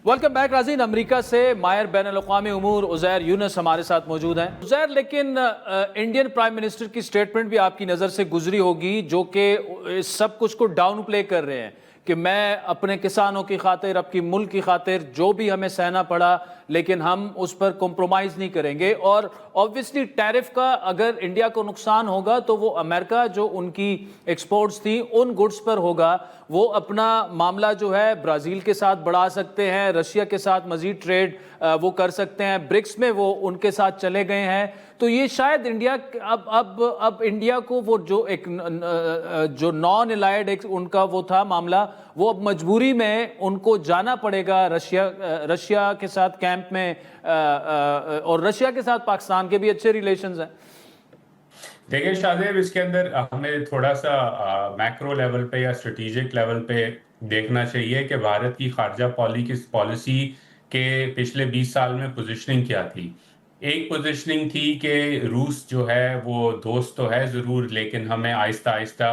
Welcome back नाज़रीन। America से माहिर बैन अल-अक़वामी उमूर उज़ैर यूनुस हमारे साथ मौजूद हैं। उज़ैर, लेकिन इंडियन प्राइम मिनिस्टर की स्टेटमेंट भी आपकी नज़र से गुजरी होगी, जो कि सब कुछ को डाउन प्ले कर रहे हैं कि मैं अपने किसानों की खातिर, अपनी मुल्क की खातिर जो भी हमें सहना पड़ा, लेकिन हम उस पर कॉम्प्रोमाइज़ नहीं करेंगे। और ऑब्वियसली टैरिफ का अगर इंडिया को नुकसान होगा तो वो अमेरिका जो उनकी एक्सपोर्ट्स थी उन गुड्स पर होगा। वो अपना मामला जो है ब्राज़ील के साथ बढ़ा सकते हैं, रशिया के साथ मज़ीद ट्रेड वो कर सकते हैं, ब्रिक्स में वो उनके साथ चले गए हैं। तो ये शायद इंडिया अब इंडिया को वो जो एक जो नॉन एलाइड एक उनका वो था मामला, वो अब मजबूरी में उनको जाना पड़ेगा रशिया के साथ कैंप में, और रशिया के साथ पाकिस्तान के भी अच्छे रिलेशंस हैं। देखिए शाहजेब, इसके अंदर हमें थोड़ा सा मैक्रो लेवल पे या स्ट्रेटेजिक लेवल पे देखना चाहिए कि भारत की खारजा पॉलिसी के पिछले 20 साल में पोजीशनिंग क्या थी। एक पोजीशनिंग थी कि रूस जो है वो दोस्त तो है ज़रूर, लेकिन हमें आहिस्ता आहिस्ता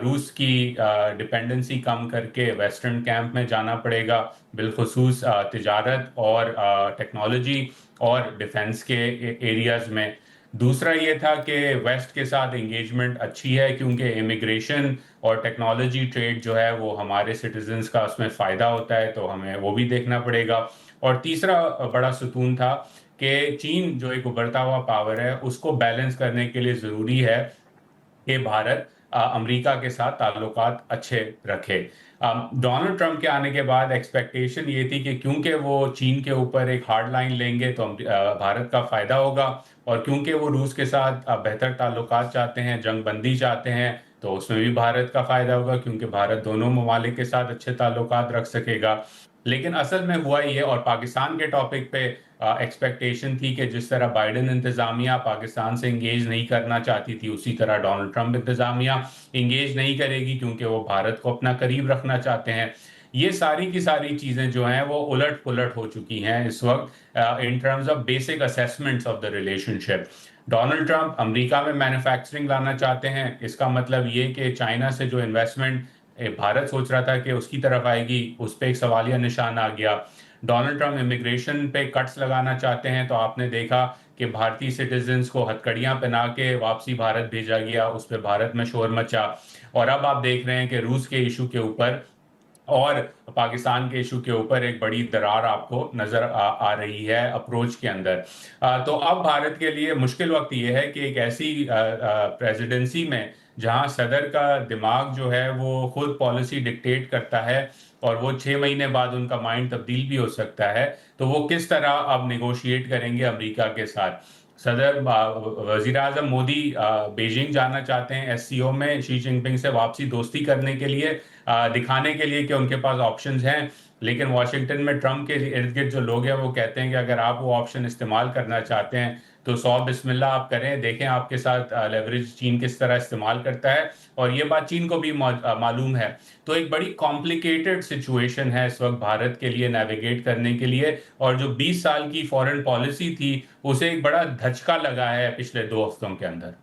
रूस की डिपेंडेंसी कम करके वेस्टर्न कैंप में जाना पड़ेगा, बिलखुसूस तिजारत और टेक्नोलॉजी और डिफेंस के एरियाज में। दूसरा ये था कि वेस्ट के साथ एंगेजमेंट अच्छी है क्योंकि इमिग्रेशन और टेक्नोलॉजी ट्रेड जो है वो हमारे सिटीजन्स का उसमें फ़ायदा होता है, तो हमें वो भी देखना पड़ेगा। और तीसरा बड़ा सुतून था कि चीन जो एक उभरता हुआ पावर है उसको बैलेंस करने के लिए ज़रूरी है कि भारत अमेरिका के साथ ताल्लुकात अच्छे रखे। डोनाल्ड ट्रंप के आने के बाद एक्सपेक्टेशन ये थी कि क्योंकि वो चीन के ऊपर एक हार्ड लाइन लेंगे तो भारत का फ़ायदा होगा, और क्योंकि वो रूस के साथ बेहतर ताल्लुकात चाहते हैं, जंग बंदी चाहते हैं, तो उसमें भी भारत का फ़ायदा होगा क्योंकि भारत दोनों ममालिक के साथ अच्छे ताल्लुकात रख सकेगा। लेकिन असल में हुआ ये, और पाकिस्तान के टॉपिक पे एक्सपेक्टेशन थी कि जिस तरह बाइडेन इंतज़ामिया पाकिस्तान से इंगेज नहीं करना चाहती थी, उसी तरह डोनाल्ड ट्रंप इंतज़ामिया इंगेज नहीं करेगी क्योंकि वो भारत को अपना करीब रखना चाहते हैं। ये सारी की सारी चीज़ें जो हैं वो उलट पुलट हो चुकी हैं इस वक्त in terms of basic assessments of the relationship. Donald Trump America में मैन्युफैक्चरिंग लाना चाहते हैं, इसका मतलब ये कि चाइना से जो इन्वेस्टमेंट भारत सोच रहा था कि उसकी तरफ आएगी, उस पर एक सवालिया निशान आ गया। डोनाल्ड ट्रंप इमिग्रेशन पे कट्स लगाना चाहते हैं, तो आपने देखा कि भारतीय सिटीजन्स को हथकड़ियां पहना के वापसी भारत भेजा गया, उस पर भारत में शोर मचा। और अब आप देख रहे हैं कि रूस के इशू के ऊपर और पाकिस्तान के इशू के ऊपर एक बड़ी दरार आपको नजर आ रही है अप्रोच के अंदर। तो अब भारत के लिए मुश्किल वक्त ये है कि एक ऐसी प्रेसिडेंसी में जहां सदर का दिमाग जो है वो खुद पॉलिसी डिक्टेट करता है और वो 6 महीने बाद उनका माइंड तब्दील भी हो सकता है, तो वो किस तरह अब निगोशिएट करेंगे अमेरिका के साथ। सदर वजीर आजम मोदी बीजिंग जाना चाहते हैं एससीओ में शी जिनपिंग से वापसी दोस्ती करने के लिए, दिखाने के लिए कि उनके पास ऑप्शंस हैं। लेकिन वाशिंगटन में ट्रंप के इर्द गिर्द जो लोग हैं वो कहते हैं कि अगर आप वो ऑप्शन इस्तेमाल करना चाहते हैं तो 100 बिस्मिल्लाह आप करें, देखें आपके साथ लेवरेज चीन किस तरह इस्तेमाल करता है, और ये बात चीन को भी मालूम है। तो एक बड़ी कॉम्प्लिकेटेड सिचुएशन है इस वक्त भारत के लिए नेविगेट करने के लिए, और जो 20 साल की फॉरेन पॉलिसी थी उसे एक बड़ा धचका लगा है पिछले 2 हफ्तों के अंदर।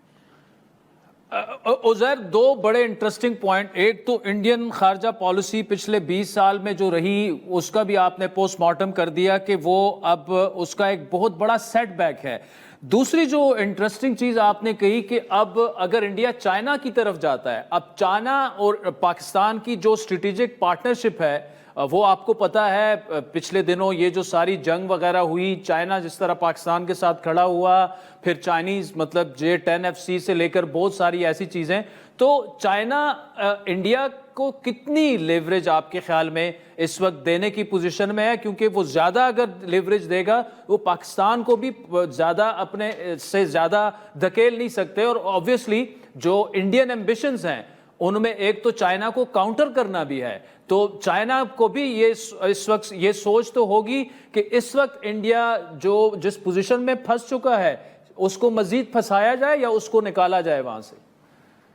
उज़ैर, दो बड़े इंटरेस्टिंग पॉइंट। एक तो इंडियन खारजा पॉलिसी पिछले 20 साल में जो रही उसका भी आपने पोस्टमार्टम कर दिया कि वो अब उसका एक बहुत बड़ा सेटबैक है। दूसरी जो इंटरेस्टिंग चीज़ आपने कही कि अब अगर इंडिया चाइना की तरफ जाता है, अब चाइना और पाकिस्तान की जो स्ट्रेटेजिक पार्टनरशिप है वो आपको पता है, पिछले दिनों ये जो सारी जंग वगैरह हुई, चाइना जिस तरह पाकिस्तान के साथ खड़ा हुआ, फिर चाइनीज़ मतलब J10FC से लेकर बहुत सारी ऐसी चीज़ें। तो चाइना इंडिया को कितनी लेवरेज आपके ख्याल में इस वक्त देने की पोजीशन में है? क्योंकि वो ज़्यादा अगर लेवरेज देगा वो पाकिस्तान को भी ज़्यादा अपने से ज़्यादा धकेल नहीं सकते, और ऑब्वियसली जो इंडियन एम्बिशंस हैं उनमें एक तो चाइना को काउंटर करना भी है। तो चाइना को भी ये इस वक्त ये सोच तो होगी कि इस वक्त इंडिया जो जिस पोजीशन में फंस चुका है उसको मजीद फंसाया जाए या उसको निकाला जाए वहां से।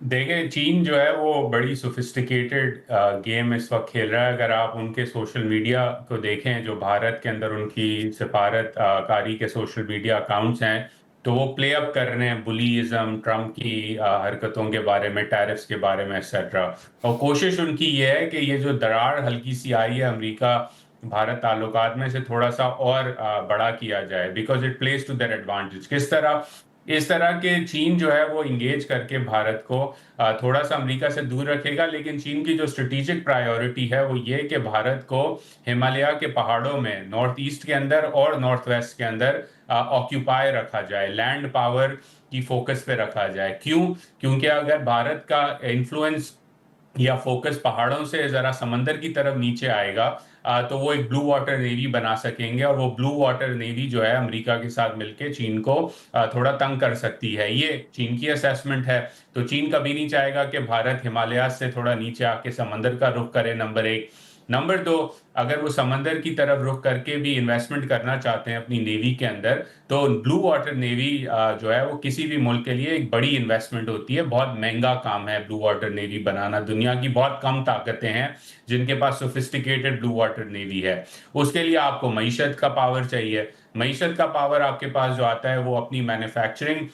देखिए, चीन जो है वो बड़ी सोफिस्टिकेटेड गेम इस वक्त खेल रहा है। अगर आप उनके सोशल मीडिया को देखें, जो भारत के अंदर उनकी सिफारत कारी के सोशल मीडिया अकाउंट्स हैं, तो वो प्ले अप कर रहे हैं बुलीइज्म, ट्रम्प की हरकतों के बारे में, टैरिफ्स के बारे में एक्सेट्रा। और कोशिश उनकी ये है कि ये जो दरार हल्की सी आई है अमेरिका भारत ताल्लुकात में से थोड़ा सा और बड़ा किया जाए, because it plays to their advantage. किस तरह? इस तरह के चीन जो है वो इंगेज करके भारत को थोड़ा सा अमेरिका से दूर रखेगा, लेकिन चीन की जो स्ट्रेटेजिक प्रायोरिटी है वो ये कि भारत को हिमालय के पहाड़ों में नॉर्थ ईस्ट के अंदर और नॉर्थ वेस्ट के अंदर ऑक्यूपाई रखा जाए, लैंड पावर की फोकस पे रखा जाए। क्यों? क्योंकि अगर भारत का इन्फ्लुएंस या फोकस पहाड़ों से जरा समंदर की तरफ नीचे आएगा तो वो एक ब्लू वाटर नेवी बना सकेंगे, और वो ब्लू वाटर नेवी जो है अमेरिका के साथ मिलके चीन को थोड़ा तंग कर सकती है। ये चीन की असेसमेंट है। तो चीन कभी नहीं चाहेगा कि भारत हिमालय से थोड़ा नीचे आके समंदर का रुख करे, नंबर एक। नंबर दो, अगर वो समंदर की तरफ रुख करके भी इन्वेस्टमेंट करना चाहते हैं अपनी नेवी के अंदर, तो ब्लू वाटर नेवी जो है वो किसी भी मुल्क के लिए एक बड़ी इन्वेस्टमेंट होती है। बहुत महंगा काम है ब्लू वाटर नेवी बनाना। दुनिया की बहुत कम ताकतें हैं जिनके पास सोफिस्टिकेटेड ब्लू वाटर नेवी है। उसके लिए आपको मईशत का पावर चाहिए। मईशत का पावर आपके पास जो आता है वो अपनी मैन्युफैक्चरिंग,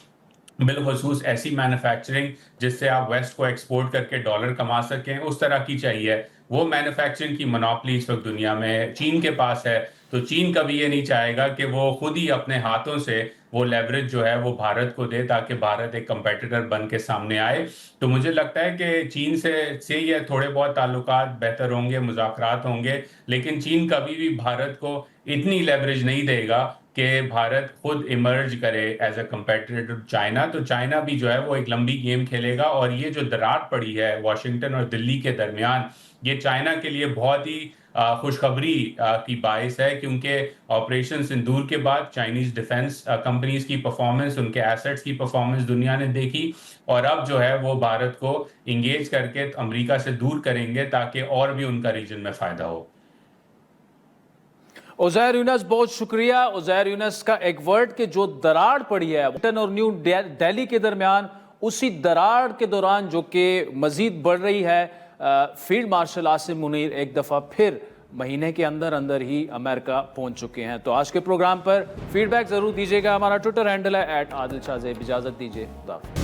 बिलखसूस ऐसी मैन्युफैक्चरिंग जिससे आप वेस्ट को एक्सपोर्ट करके डॉलर कमा सकें, उस तरह की चाहिए। वो मैन्युफैक्चरिंग की मोनोपोली इस वक्त दुनिया में चीन के पास है। तो चीन कभी ये नहीं चाहेगा कि वो खुद ही अपने हाथों से वो लेवरेज जो है वो भारत को दे, ताकि भारत एक कंपेटिटर बन के सामने आए। तो मुझे लगता है कि चीन से ये थोड़े बहुत ताल्लुकात बेहतर होंगे, मुज़ाकरात होंगे, लेकिन चीन कभी भी भारत को इतनी लेवरेज नहीं देगा कि भारत खुद इमर्ज करे as a competitor to China. तो चाइना भी जो है वो एक लंबी गेम खेलेगा, और ये जो दरार पड़ी है वाशिंगटन और दिल्ली के दरमियान, ये चाइना के लिए बहुत ही खुशखबरी की बाइस है, क्योंकि ऑपरेशन सिंदूर के बाद चाइनीज डिफेंस कंपनीज की परफॉर्मेंस, उनके एसेट्स की परफॉर्मेंस दुनिया ने देखी, और अब जो है वो भारत को इंगेज करके अमेरिका से दूर करेंगे ताकि और भी उनका रीजन में फायदा हो। उज़ैर यूनुस, बहुत शुक्रिया। उज़ैर यूनुस का एक वर्ड के जो दरार पड़ी है वाशिंगटन और न्यू दिल्ली के दरमियान, उसी दरार के दौरान जो कि मजीद बढ़ रही है, फील्ड मार्शल आसिम मुनीर एक दफ़ा फिर महीने के अंदर अंदर ही अमेरिका पहुंच चुके हैं। तो आज के प्रोग्राम पर फीडबैक ज़रूर दीजिएगा। हमारा ट्विटर हैंडल है @आदिल शाह ज़ेब। इजाज़त दीजिए।